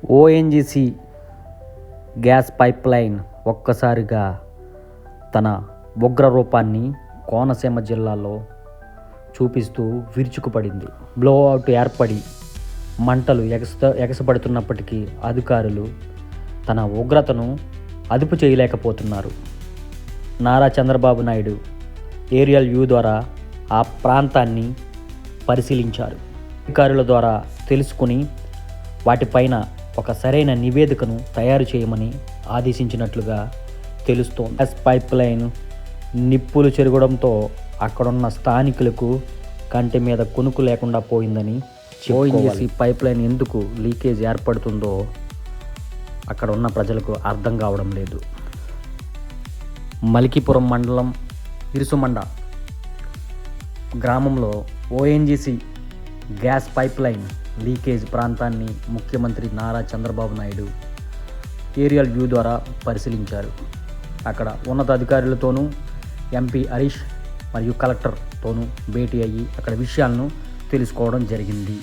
ONGC gas pipeline ఒక్కసారిగా తన ఉగ్ర రూపాన్ని కోనసీమ జిల్లాలో చూపిస్తూ విరుచుకుపడింది. బ్లోఅవుట్ ఏర్పడి మంటలు ఎగసపడుతున్నప్పటికీ అధికారులు తన ఉగ్రతను అదుపు చేయలేకపోతున్నారు. నారా చంద్రబాబు నాయుడు ఏరియల్ వ్యూ ద్వారా ఆ ప్రాంతాన్ని పరిశీలించారు. అధికారుల ద్వారా తెలుసుకుని వాటిపైన ఒక సరైన నివేదికను తయారు చేయమని ఆదేశించినట్లుగా తెలుస్తోంది. గ్యాస్ పైప్లైన్ నిప్పులు చెరగడంతో అక్కడున్న స్థానికులకు కంటి మీద కునుకు లేకుండా పోయిందని ఓఎన్జీసీ పైప్లైన్ ఎందుకు లీకేజ్ ఏర్పడుతుందో అక్కడ ఉన్న ప్రజలకు అర్థం కావడం లేదు. మలికిపురం మండలం ఇరుసుమండ గ్రామంలో ఓఎన్జీసీ గ్యాస్ పైప్లైన్ లీకేజ్ ప్రాంతాన్ని ముఖ్యమంత్రి నారా చంద్రబాబు నాయుడు ఏరియల్ వ్యూ ద్వారా పరిశీలించారు. అక్కడ ఉన్నతాధికారులతోనూ ఎంపీ హరీష్ మరియు కలెక్టర్తోనూ భేటీ అయ్యి అక్కడ విషయాలను తెలుసుకోవడం జరిగింది.